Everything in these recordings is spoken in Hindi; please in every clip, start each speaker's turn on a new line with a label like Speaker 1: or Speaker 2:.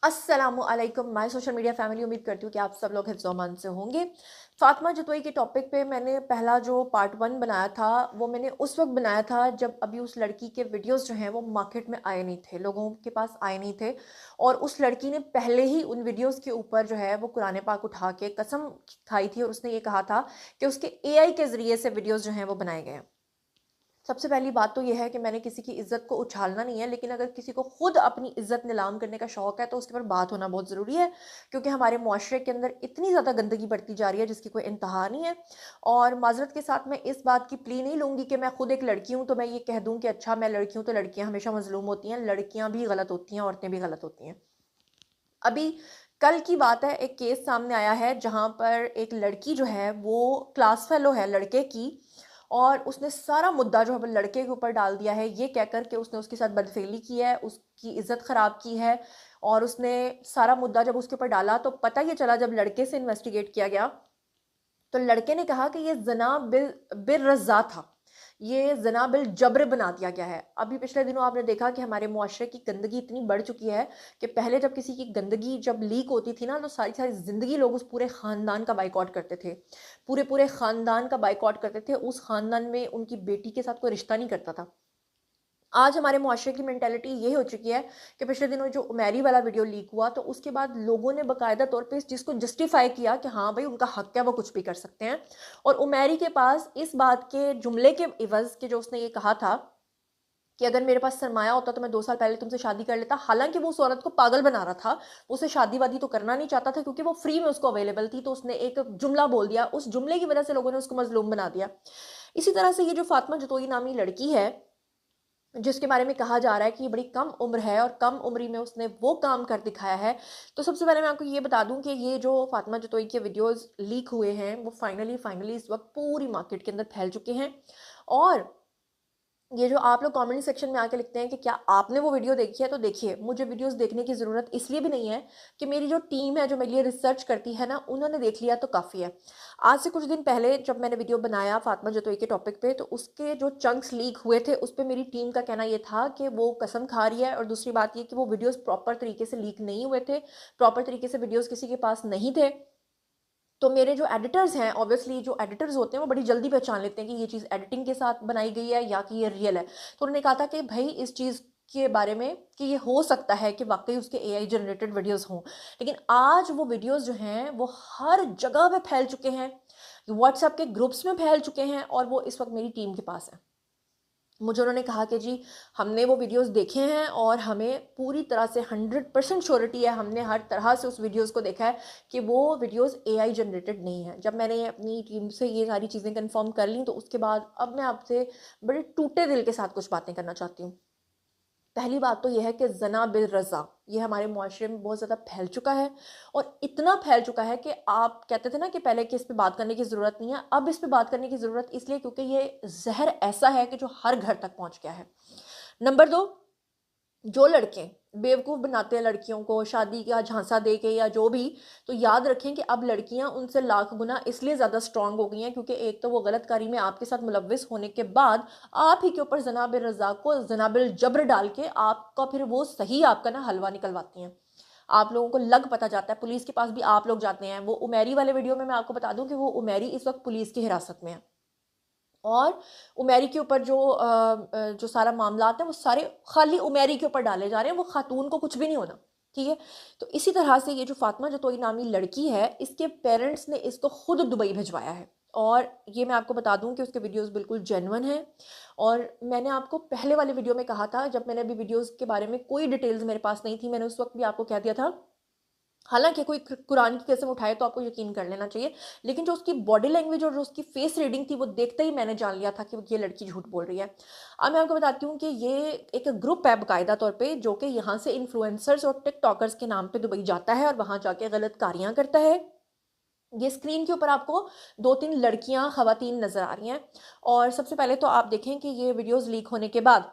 Speaker 1: अस्सलामुअलैकुम माय सोशल मीडिया फैमिली। उम्मीद करती हूँ कि आप सब लोग हिफ्ज़ अमान से होंगे। फ़ातिमा जतोई के टॉपिक पे मैंने पहला जो पार्ट 1 बनाया था, वो मैंने उस वक़्त बनाया था जब अभी उस लड़की के वीडियोज़ जो हैं वो मार्केट में आए नहीं थे, लोगों के पास आए नहीं थे। और उस लड़की ने पहले ही उन वीडियोज़ के ऊपर जो है वो कुरान पाक उठा के कसम खाई थी और उसने ये कहा था कि उसके एआई के ज़रिए से वीडियोज़ जो हैं वो बनाए गए हैं। सबसे पहली बात तो ये है कि मैंने किसी की इज़्ज़त को उछालना नहीं है, लेकिन अगर किसी को खुद अपनी इज़्ज़त नीलाम करने का शौक़ है तो उसके ऊपर बात होना बहुत ज़रूरी है, क्योंकि हमारे मुआशरे के अंदर इतनी ज़्यादा गंदगी बढ़ती जा रही है जिसकी कोई इंतहा नहीं है। और माज़रत के साथ मैं इस बात की प्ली नहीं लूँगी कि मैं खुद एक लड़की हूँ तो मैं ये कह दूँ कि अच्छा मैं लड़की हूँ तो लड़कियाँ हमेशा मज़लूम होती हैं, लड़कियाँ भी गलत होती हैं, औरतें भी गलत होती हैं। अभी कल की बात है, एक केस सामने आया है जहाँ पर एक लड़की जो है वो क्लास फेलो है लड़के की, और उसने सारा मुद्दा जो है वो लड़के के ऊपर डाल दिया है, ये कहकर के उसने उसके साथ बदफेली की है, उसकी इज्जत खराब की है। और उसने सारा मुद्दा जब उसके ऊपर डाला तो पता ये चला, जब लड़के से इन्वेस्टिगेट किया गया तो लड़के ने कहा कि ये जना बिल रज़ा था, ये जना बिल जब्र बना दिया गया है। अभी पिछले दिनों आपने देखा कि हमारे मुआशरे की गंदगी इतनी बढ़ चुकी है कि पहले जब किसी की गंदगी जब लीक होती थी ना, तो सारी सारी ज़िंदगी लोग उस पूरे ख़ानदान का बाइकआउट करते थे, पूरे पूरे ख़ानदान का बाइकआउट करते थे, उस ख़ानदान में उनकी बेटी के साथ कोई रिश्ता नहीं करता था। आज हमारे मुआशरे की मेंटालिटी ये हो चुकी है कि पिछले दिनों जो उमेरी वाला वीडियो लीक हुआ तो उसके बाद लोगों ने बाकायदा तौर पे इस चीज़ को जस्टिफाई किया कि हाँ भाई, उनका हक है, वो कुछ भी कर सकते हैं। और उमेरी के पास इस बात के जुमले के इवज़ के जो उसने ये कहा था कि अगर मेरे पास सरमाया होता तो मैं 2 साल पहले तुमसे शादी कर लेता। हालाँकि वो उस औरत को पागल बना रहा था, उसे शादी-वादी तो करना नहीं चाहता था क्योंकि वो फ्री में उसको अवेलेबल थी, तो उसने एक जुमला बोल दिया, उस जुमले की वज़ह से लोगों ने उसको मज़लूम बना दिया। इसी तरह से ये जो फ़ातिमा जतोई नामी लड़की है, जिसके बारे में कहा जा रहा है कि ये बड़ी कम उम्र है और कम उम्री में उसने वो काम कर दिखाया है। तो सबसे पहले मैं आपको ये बता दूँ कि ये जो फ़ातिमा जतोई के वीडियोज़ लीक हुए हैं, वो फाइनली इस वक़्त पूरी मार्केट के अंदर फैल चुके हैं। और ये जो आप लोग कमेंट सेक्शन में आके लिखते हैं कि क्या आपने वो वीडियो देखी है, तो देखिए, मुझे वीडियोस देखने की ज़रूरत इसलिए भी नहीं है कि मेरी जो टीम है जो मेरे लिए रिसर्च करती है ना, उन्होंने देख लिया तो काफ़ी है। आज से कुछ दिन पहले जब मैंने वीडियो बनाया फातिमा जतोई के टॉपिक पे, तो उसके जो चंक्स लीक हुए थे उस पे मेरी टीम का कहना ये था कि वो कसम खा रही है, और दूसरी बात ये कि वो वीडियोस प्रॉपर तरीके से लीक नहीं हुए थे, प्रॉपर तरीके से वीडियोस किसी के पास नहीं थे। तो मेरे जो एडिटर्स हैं, ऑब्वियसली जो एडिटर्स होते हैं वो बड़ी जल्दी पहचान लेते हैं कि ये चीज़ एडिटिंग के साथ बनाई गई है या कि ये रियल है। तो उन्होंने कहा था कि भई इस चीज़ के बारे में कि ये हो सकता है कि वाक़ई उसके एआई जनरेटेड वीडियोज़ हों। लेकिन आज वो वीडियोज़ जो हैं वो हर जगह पे फैल चुके हैं, व्हाट्सएप के ग्रुप्स में फैल चुके हैं, और वो इस वक़्त मेरी टीम के पास हैं। मुझे उन्होंने कहा कि जी, हमने वो वीडियोस देखे हैं और हमें पूरी तरह से 100% श्योरिटी है, हमने हर तरह से उस वीडियोस को देखा है कि वो वीडियोस एआई जनरेटेड नहीं है। जब मैंने अपनी टीम से ये सारी चीज़ें कंफर्म कर ली तो उसके बाद अब मैं आपसे बड़े टूटे दिल के साथ कुछ बातें करना चाहती हूँ। पहली बात तो ये है कि ज़ना बिल रज़ा, ये हमारे मुआशरे में बहुत ज़्यादा फैल चुका है, और इतना फैल चुका है कि आप कहते थे ना कि पहले कि इस पे बात करने की ज़रूरत नहीं है, अब इस पे बात करने की ज़रूरत इसलिए क्योंकि ये ज़हर ऐसा है कि जो हर घर तक पहुँच गया है। नंबर 2, जो लड़के बेवकूफ़ बनाते हैं लड़कियों को शादी का झांसा दे के या जो भी, तो याद रखें कि अब लड़कियां उनसे लाख गुना इसलिए ज़्यादा स्ट्रांग हो गई हैं क्योंकि एक तो वो गलत कारी में आपके साथ मुलव्विस होने के बाद आप ही के ऊपर जनाब रज़ा को जनाबिल जब्र डाल के आपका फिर वो सही आपका ना हलवा निकलवाती हैं। आप लोगों को लग पता जाता है, पुलिस के पास भी आप लोग जाते हैं। वो उमेरी वाले वीडियो में मैं आपको बता दूं कि वो उमेरी इस वक्त पुलिस की हिरासत में है, और उमेरी के ऊपर जो सारा मामलात है वो सारे खाली उमेरी के ऊपर डाले जा रहे हैं, वो खातून को कुछ भी नहीं होना। ठीक है। तो इसी तरह से ये जो फातिमा जतोई नामी लड़की है, इसके पेरेंट्स ने इसको खुद दुबई भिजवाया है, और ये मैं आपको बता दूं कि उसके वीडियोस बिल्कुल जेन्युइन हैं। और मैंने आपको पहले वाले वीडियो में कहा था, जब मैंने अभी वीडियोस के बारे में कोई डिटेल्स मेरे पास नहीं थी, मैंने उस वक्त भी आपको कह दिया था, हालाँकि कोई कुरान की कसम उठाए तो आपको यकीन कर लेना चाहिए, लेकिन जो उसकी बॉडी लैंग्वेज और जो उसकी फेस रीडिंग थी, वो देखते ही मैंने जान लिया था कि ये लड़की झूठ बोल रही है। अब मैं आपको बताती हूँ कि ये एक ग्रुप है बाकायदा तौर पे, जो कि यहाँ से इन्फ्लुएंसर्स और टिकटॉकर्स के नाम पे दुबई जाता है और वहाँ जाके गलत कारियाँ करता है। ये स्क्रीन के ऊपर आपको 2-3 लड़कियाँ ख़वातीन नज़र आ रही हैं, और सबसे पहले तो आप देखें कि ये वीडियोज़ लीक होने के बाद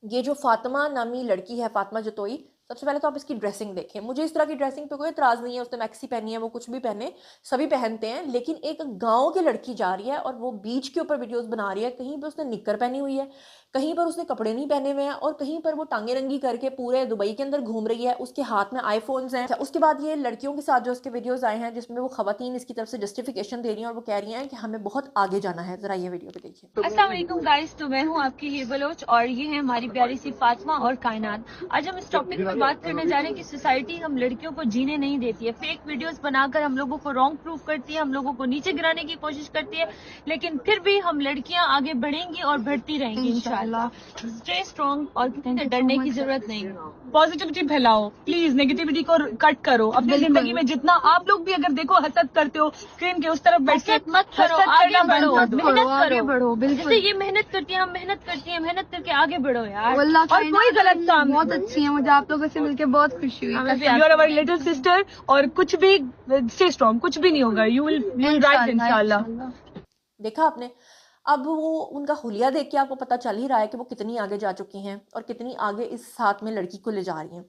Speaker 1: ये जो फातिमा नामी लड़की है, फातिमा जतोई, सबसे पहले तो आप इसकी ड्रेसिंग देखें। मुझे इस तरह की ड्रेसिंग पे कोई एतराज़ नहीं है, उसने मैक्सी पहनी है, वो कुछ भी पहने, सभी पहनते हैं, लेकिन एक गाँव की लड़की जा रही है और वो बीच के ऊपर वीडियोज़ बना रही है, कहीं पे उसने निक्कर पहनी हुई है, कहीं पर उसने कपड़े नहीं पहने हुए हैं और कहीं पर वो टाँगें नंगी करके पूरे दुबई के अंदर घूम रही है, उसके हाथ में आईफ़ोन्स हैं। अच्छा, उसके बाद ये लड़कियों के साथ जो उसके वीडियोज़ आए हैं, जिसमें वो ख़वातीन इसकी तरफ से जस्टिफ़िकेशन दे रही हैं और वो कह रही हैं कि हमें बहुत आगे जाना है। ज़रा ये वीडियो भी देखिए।
Speaker 2: अस्सलाम वालेकुम गाइस, तो मैं हूं आपकी ही बलोच और ये है हमारी प्यारी सी फातिमा और कायनात। आज हम इस टॉपिक पे बात करने जा रहे हैं कि सोसाइटी हम लड़कियों को जीने नहीं देती है, फेक वीडियोस बनाकर हम लोगों को रॉन्ग प्रूफ करती है, हम लोगों को नीचे गिराने की कोशिश करती है, लेकिन फिर भी हम लड़कियां आगे बढ़ेंगी और बढ़ती रहेंगी इंशाल्लाह। स्टे स्ट्रॉन्ग और किसी से डरने की जरूरत नहीं। पॉजिटिविटी फैलाओ, प्लीज नेगेटिविटी को कट करो अपनी जिंदगी में। जितना आप लोग भी अगर देखो हसद करते हो स्क्रीन के उस तरफ बैठ के,
Speaker 1: मत करो,
Speaker 2: हसद
Speaker 1: आगे
Speaker 2: करना
Speaker 1: बढ़ो,
Speaker 2: बंद कर दो,
Speaker 1: आगे बढ़ो,
Speaker 2: जैसे ये मेहनत करती है, हम मेहनत करती है, मेहनत करके आगे बढ़ो यार। और कोई गलत काम
Speaker 3: बहुत अच्छी है, मुझे आप लोगों से मिलकर बहुत खुशी हुई।
Speaker 2: You are our little sister और कुछ भी स्टे स्ट्रॉन्ग, कुछ भी नहीं होगा, यू विल राइट इंशाल्लाह।
Speaker 1: देखा आपने? अब वो उनका हुलिया देख के आपको पता चल ही रहा है कि वो कितनी आगे जा चुकी हैं और कितनी आगे इस साथ में लड़की को ले जा रही हैं।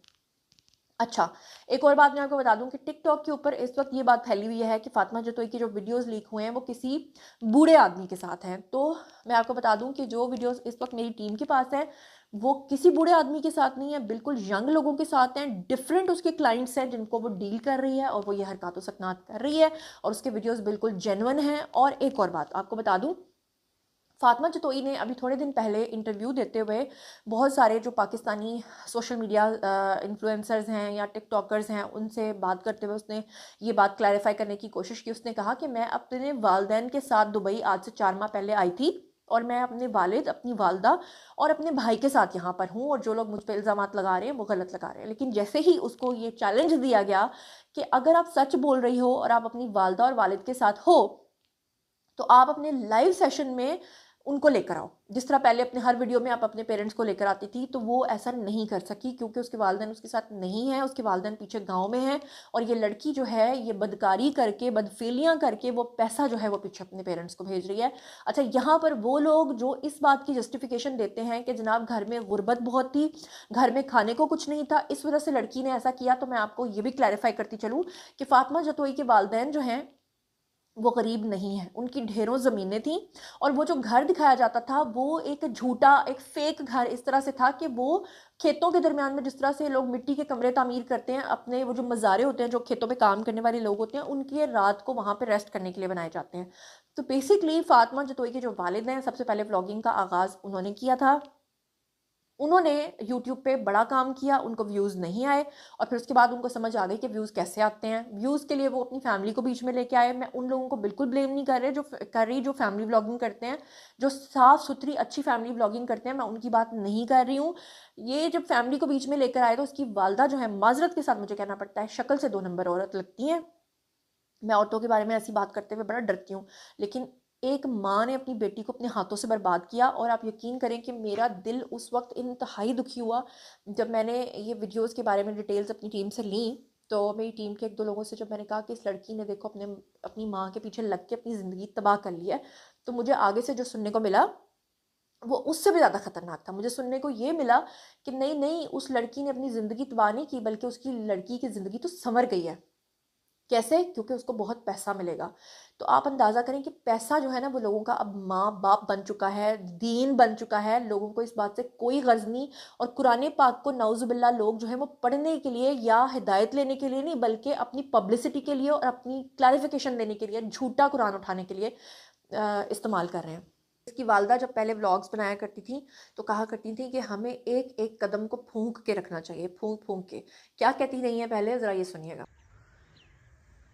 Speaker 1: अच्छा, एक और बात मैं आपको बता दूं कि टिकटॉक के ऊपर इस वक्त ये बात फैली हुई है कि फातिमा जतोई की जो वीडियोस लीक हुए हैं वो किसी बूढ़े आदमी के साथ हैं। तो मैं आपको बता दूं कि जो वीडियोस इस वक्त मेरी टीम के पास हैं वो किसी बूढ़े आदमी के साथ नहीं है, बिल्कुल यंग लोगों के साथ हैं। डिफरेंट उसके क्लाइंट्स हैं जिनको वो डील कर रही है और वो ये हरकत व सकनात कर रही है और उसके वीडियोज़ बिल्कुल जेन्युइन हैं। और एक और बात आपको बता दूँ, फातिमा जतोई ने अभी थोड़े दिन पहले इंटरव्यू देते हुए बहुत सारे जो पाकिस्तानी सोशल मीडिया इन्फ्लुएंसर्स हैं या टिकटॉकर्स हैं उनसे बात करते हुए उसने ये बात क्लैरिफाई करने की कोशिश की। उसने कहा कि मैं अपने वालदैन के साथ दुबई आज से 4 माह पहले आई थी और मैं अपने वालिद, अपनी वालदा और अपने भाई के साथ यहाँ पर हूँ और जो लोग मुझ पर इल्ज़ामात लगा रहे हैं वो गलत लगा रहे हैं। लेकिन जैसे ही उसको ये चैलेंज दिया गया कि अगर आप सच बोल रही हो और आप अपनी वालदा और वालिद के साथ हो तो आप अपने लाइव सेशन में उनको लेकर आओ। जिस तरह पहले अपने हर वीडियो में आप अपने पेरेंट्स को लेकर आती थी, तो वो ऐसा नहीं कर सकी क्योंकि उसके वालिदैन उसके साथ नहीं है, उसके वालिदैन पीछे गांव में हैं और ये लड़की जो है ये बदकारी करके, बदफेलियां करके वो पैसा जो है वो पीछे अपने पेरेंट्स को भेज रही है। अच्छा, यहाँ पर वो लोग जो इस बात की जस्टिफिकेशन देते हैं कि जनाब घर में गुर्बत बहुत थी, घर में खाने को कुछ नहीं था, इस वजह से लड़की ने ऐसा किया, तो मैं आपको ये भी क्लैरिफाई करती चलूँ कि फातिमा जतोई के वालिदैन जो हैं वो गरीब नहीं है, उनकी ढेरों ज़मीनें थीं और वो जो घर दिखाया जाता था वो एक झूठा, एक फेक घर इस तरह से था कि वो खेतों के दरमियान में जिस तरह से लोग मिट्टी के कमरे तामीर करते हैं, अपने वो जो मज़ारे होते हैं जो खेतों पे काम करने वाले लोग होते हैं उनकी रात को वहाँ पे रेस्ट करने के लिए बनाए जाते हैं। तो बेसिकली फातिमा जतोई के जो वालिद हैं सबसे पहले व्लॉगिंग का आगाज़ उन्होंने किया था। उन्होंने यूट्यूब पे बड़ा काम किया, उनको व्यूज़ नहीं आए और फिर उसके बाद उनको समझ आ गई कि व्यूज़ कैसे आते हैं। व्यूज़ के लिए वो अपनी फैमिली को बीच में लेके आए। मैं उन लोगों को बिल्कुल ब्लेम नहीं कर रही जो फैमिली व्लॉगिंग करते हैं, जो साफ़ सुथरी अच्छी फैमिली व्लॉगिंग करते हैं, मैं उनकी बात नहीं कर रही हूँ। ये जब फैमिली को बीच में लेकर आए तो उसकी वालदा जो है, माज़रत के साथ मुझे कहना पड़ता है, शक्ल से 2 नंबर औरत लगती हैं। मैं औरतों के बारे में ऐसी बात करते हुए बड़ा डरती हूँ, लेकिन एक माँ ने अपनी बेटी को अपने हाथों से बर्बाद किया और आप यकीन करें कि मेरा दिल उस वक्त इंतहाई दुखी हुआ जब मैंने ये वीडियोस के बारे में डिटेल्स अपनी टीम से ली। तो मेरी टीम के 1-2 लोगों से जब मैंने कहा कि इस लड़की ने देखो अपनी माँ के पीछे लग के अपनी ज़िंदगी तबाह कर ली है, तो मुझे आगे से जो सुनने को मिला वो उससे भी ज़्यादा ख़तरनाक था। मुझे सुनने को ये मिला कि नहीं नहीं, उस लड़की ने अपनी ज़िंदगी तबाह नहीं की, बल्कि उसकी लड़की की ज़िंदगी तो संवर गई है। कैसे? क्योंकि उसको बहुत पैसा मिलेगा। तो आप अंदाज़ा करें कि पैसा जो है ना वो लोगों का अब माँ-बाप बन चुका है, दीन बन चुका है। लोगों को इस बात से कोई ग़र्ज़ नहीं और कुरान पाक को नाउज़ुबिल्लाह लोग जो है वो पढ़ने के लिए या हिदायत लेने के लिए नहीं, बल्कि अपनी पब्लिसिटी के लिए और अपनी क्लैरिफ़िकेशन देने के लिए, झूठा कुरान उठाने के लिए इस्तेमाल कर रहे हैं। इसकी वालदा जब पहले व्लॉग्स बनाया करती थी तो कहा करती थी कि हमें एक-एक कदम को फूँक के रखना चाहिए, फूँक-फूँक के। क्या कहती रही हैं पहले, ज़रा ये सुनिएगा।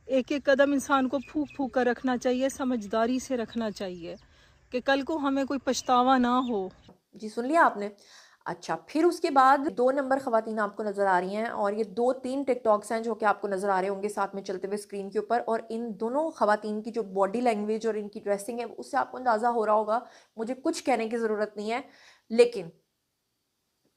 Speaker 3: एक एक कदम इंसान को फूक फूक कर रखना चाहिए, समझदारी से रखना चाहिए कि कल को हमें कोई पछतावा ना हो।
Speaker 1: जी, सुन लिया आपने? अच्छा, फिर उसके बाद 2 नंबर ख़वातीन आपको नज़र आ रही हैं और ये 2-3 टिकटॉक्स हैं जो कि आपको नज़र आ रहे होंगे साथ में चलते हुए स्क्रीन के ऊपर। और इन दोनों ख़वातीन की जो बॉडी लैंग्वेज और इनकी ड्रेसिंग है उससे आपको अंदाज़ा हो रहा होगा, मुझे कुछ कहने की ज़रूरत नहीं है। लेकिन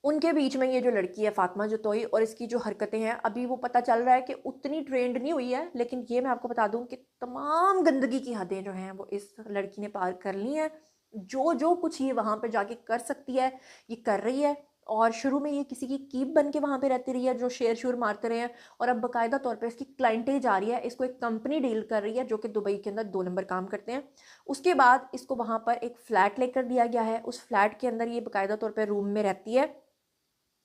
Speaker 1: उनके बीच में ये जो लड़की है फातिमा जतोई और इसकी जो हरकतें हैं, अभी वो पता चल रहा है कि उतनी ट्रेंड नहीं हुई है, लेकिन ये मैं आपको बता दूं कि तमाम गंदगी की हदें जो हैं वो इस लड़की ने पार कर ली हैं। जो जो कुछ ये वहाँ पे जाके कर सकती है ये कर रही है। और शुरू में ये किसी की कीप बन के वहाँ पे रहती रही है जो शेयर शूर मारते रहे हैं, और अब बाकायदा तौर पे इसकी क्लाइंटेज आ रही है, इसको एक कंपनी डील कर रही है जो कि दुबई के अंदर 2 नंबर काम करते हैं। उसके बाद इसको वहाँ पर एक फ़्लैट लेकर दिया गया है, उस फ्लैट के अंदर ये बाकायदा तौर पर रूम में रहती है,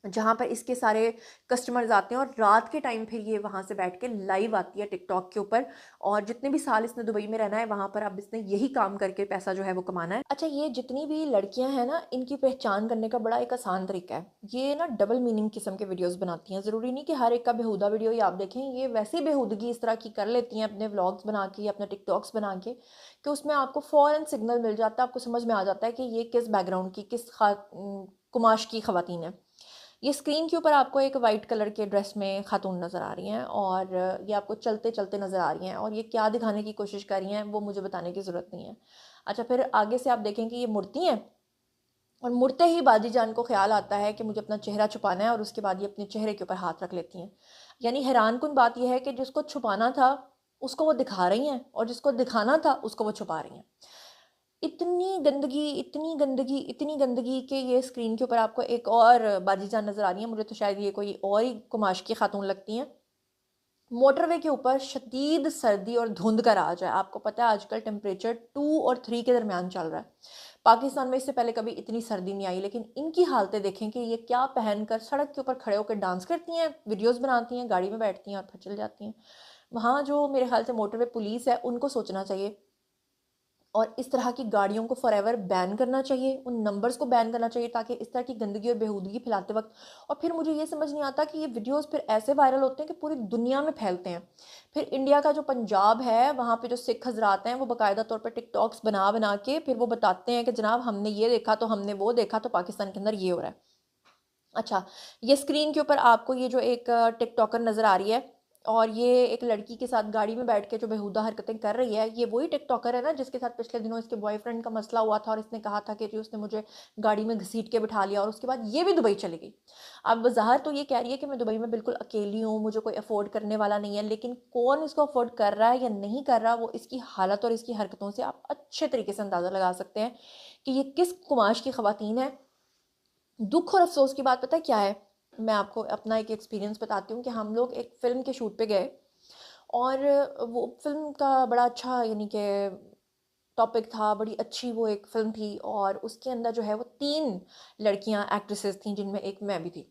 Speaker 1: जहाँ पर इसके सारे कस्टमर्स आते हैं, और रात के टाइम फिर ये वहाँ से बैठ के लाइव आती है टिकटॉक के ऊपर। और जितने भी साल इसने दुबई में रहना है वहाँ पर अब इसने यही काम करके पैसा जो है वो कमाना है। अच्छा, ये जितनी भी लड़कियाँ हैं ना, इनकी पहचान करने का बड़ा एक आसान तरीका है। ये ना डबल मीनिंग किस्म के वीडियोज़ बनाती हैं। ज़रूरी नहीं कि हर एक का बेहुदा वीडियो ही आप देखें, ये वैसी बेहुदगी इस तरह की कर लेती हैं अपने व्लॉग्स बना के, अपने टिकटॉक्स बना के, कि उसमें आपको फ़ौरन सिग्नल मिल जाता है, आपको समझ में आ जाता है कि ये किस बैकग्राउंड की, किस कुमाश की ख़वातीन है। ये स्क्रीन के ऊपर आपको एक वाइट कलर के ड्रेस में खातून नज़र आ रही हैं, और ये आपको चलते चलते नज़र आ रही हैं, और ये क्या दिखाने की कोशिश कर रही हैं वो मुझे बताने की ज़रूरत नहीं है। अच्छा, फिर आगे से आप देखें कि ये मुड़ती हैं, और मुड़ते ही बाजी जान को ख्याल आता है कि मुझे अपना चेहरा छुपाना है, और उसके बाद ये अपने चेहरे के ऊपर हाथ रख लेती हैं। यानी हैरानकुन बात यह है कि जिसको छुपाना था उसको वो दिखा रही हैं, और जिसको दिखाना था उसको वो छुपा रही हैं। इतनी गंदगी, इतनी गंदगी, इतनी गंदगी कि ये स्क्रीन के ऊपर आपको एक और बाजीजान नज़र आ रही है। मुझे तो शायद ये कोई और ही कुमाश की खातून लगती हैं। मोटरवे के ऊपर शदीद सर्दी और धुंध का राज है। आपको पता है आजकल टेम्परेचर 2 और 3 के दरमियान चल रहा है। पाकिस्तान में इससे पहले कभी इतनी सर्दी नहीं आई, लेकिन इनकी हालतें देखें कि ये क्या पहनकर सड़क के ऊपर खड़े होकर डांस करती हैं, वीडियोस बनाती हैं, गाड़ी में बैठती हैं और फिर चल जाती हैं। वहाँ जो मेरे ख्याल से मोटरवे पुलिस है उनको सोचना चाहिए, और इस तरह की गाड़ियों को फॉरएवर बैन करना चाहिए, उन नंबर्स को बैन करना चाहिए, ताकि इस तरह की गंदगी और बेहूदगी फैलाते वक्त। और फिर मुझे ये समझ नहीं आता कि ये वीडियोस फिर ऐसे वायरल होते हैं कि पूरी दुनिया में फैलते हैं। फिर इंडिया का जो पंजाब है वहाँ पे जो सिख हजरात हैं वो बाकायदा तौर पर टिकटॉक्स बना बना के फिर वो बताते हैं कि जनाब हमने ये देखा तो हमने वो देखा तो पाकिस्तान के अंदर ये हो रहा है। अच्छा, ये स्क्रीन के ऊपर आपको ये जो एक टिकटॉकर नज़र आ रही है, और ये एक लड़की के साथ गाड़ी में बैठ के जो बेहुदा हरकतें कर रही है, ये वही टिकटॉकर है ना जिसके साथ पिछले दिनों इसके बॉयफ्रेंड का मसला हुआ था, और इसने कहा था कि जी उसने मुझे गाड़ी में घसीट के बिठा लिया, और उसके बाद ये भी दुबई चली गई। अब ज़ाहिर तो ये कह रही है कि मैं दुबई में बिल्कुल अकेली हूँ, मुझे कोई अफोर्ड करने वाला नहीं है, लेकिन कौन इसको अफोर्ड कर रहा है या नहीं कर रहा, वो इसकी हालत और इसकी हरकतों से आप अच्छे तरीके से अंदाज़ा लगा सकते हैं कि ये किस कुमाश की ख़वातीन है। दुख और अफसोस की बात पता है क्या है? मैं आपको अपना एक एक्सपीरियंस बताती हूँ कि हम लोग एक फ़िल्म के शूट पे गए, और वो फ़िल्म का बड़ा अच्छा, यानी कि टॉपिक था, बड़ी अच्छी वो एक फ़िल्म थी, और उसके अंदर जो है वो 3 लड़कियाँ एक्ट्रेसेस थीं, जिनमें एक मैं भी थी।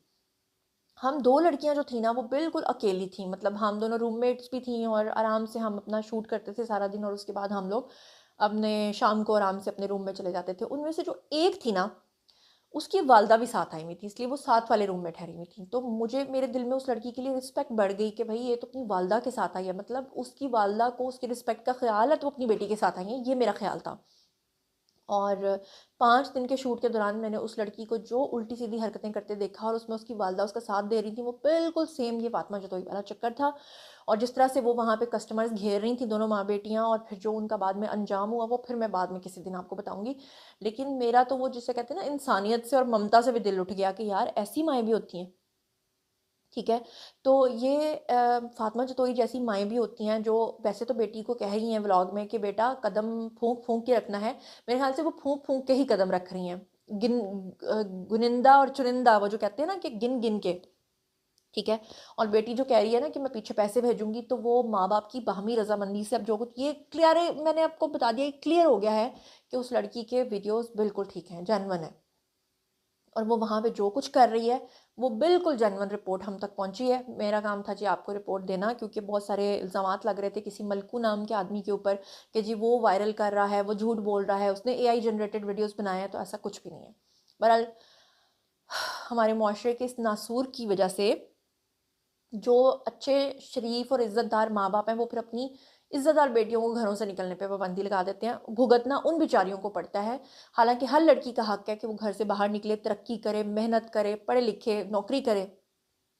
Speaker 1: हम 2 लड़कियाँ जो थी ना वो बिल्कुल अकेली थी, मतलब हम दोनों रूममेट्स भी थीं, और आराम से हम अपना शूट करते थे सारा दिन, और उसके बाद हम लोग अपने शाम को आराम से अपने रूम में चले जाते थे। उनमें से जो एक थी ना, उसकी वालदा भी साथ आई हुई थी, इसलिए वो साथ वाले रूम में ठहरी हुई थी। तो मुझे मेरे दिल में उस लड़की के लिए रिस्पेक्ट बढ़ गई कि भाई ये तो अपनी वालदा के साथ आई है, मतलब उसकी वालदा को उसकी रिस्पेक्ट का ख्याल है तो वो अपनी बेटी के साथ आई है, ये मेरा ख्याल था। और 5 दिन के शूट के दौरान मैंने उस लड़की को जो उल्टी सीधी हरकतें करते देखा, और उसमें उसकी वालदा उसका साथ दे रही थी, वो बिल्कुल सेम ये फातिमा जतोई वाला चक्कर था। और जिस तरह से वो वहाँ पे कस्टमर्स घेर रही थी दोनों माँ बेटियाँ, और फिर जो उनका बाद में अंजाम हुआ वो फिर मैं बाद में किसी दिन आपको बताऊंगी। लेकिन मेरा तो वो जिसे कहते हैं ना इंसानियत से और ममता से भी दिल उठ गया कि यार ऐसी माएँ भी होती हैं। ठीक है, तो ये फातिमा जतोई जैसी माएँ भी होती हैं जो वैसे तो बेटी को कह रही हैं व्लॉग में कि बेटा कदम फूंक फूंक के रखना है। मेरे ख्याल से वो फूंक फूंक के ही कदम रख रही हैं, गुनिंदा और चुनिंदा, वो जो कहते हैं ना कि गिन गिन के। ठीक है, और बेटी जो कह रही है ना कि मैं पीछे पैसे भेजूंगी, तो वो माँ बाप की बाहमी रजामंदी से अब जो कुछ ये क्लियर है, मैंने आपको बता दिया, क्लियर हो गया है कि उस लड़की के वीडियोस बिल्कुल ठीक हैं, जेन्युइन है, और वो वहाँ पे जो कुछ कर रही है वो बिल्कुल जेन्युइन रिपोर्ट हम तक पहुँची है। मेरा काम था जी आपको रिपोर्ट देना, क्योंकि बहुत सारे इल्ज़ामात लग रहे थे किसी मलकू नाम के आदमी के ऊपर कि जी वो वायरल कर रहा है, वो झूठ बोल रहा है, उसने एआई जनरेटेड वीडियोस बनाए हैं, तो ऐसा कुछ भी नहीं है। बहरहाल हमारे मुआशरे के इस नासूर की वजह से जो अच्छे शरीफ और इज़्ज़तदार माँ बाप हैं वो फिर अपनी इज़्ज़तदार बेटियों को घरों से निकलने पे पाबंदी लगा देते हैं। भुगतना उन बेचारियों को पड़ता है। हालांकि हर लड़की का हक है कि वो घर से बाहर निकले, तरक्की करे, मेहनत करे, पढ़े लिखे, नौकरी करे,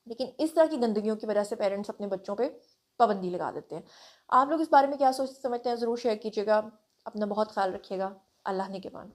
Speaker 1: लेकिन इस तरह की गंदगियों की वजह से पेरेंट्स अपने बच्चों पे पाबंदी लगा देते हैं। आप लोग इस बारे में क्या सोच समझते हैं, ज़रूर शेयर कीजिएगा। अपना बहुत ख्याल रखिएगा। अल्लाह ने के मान।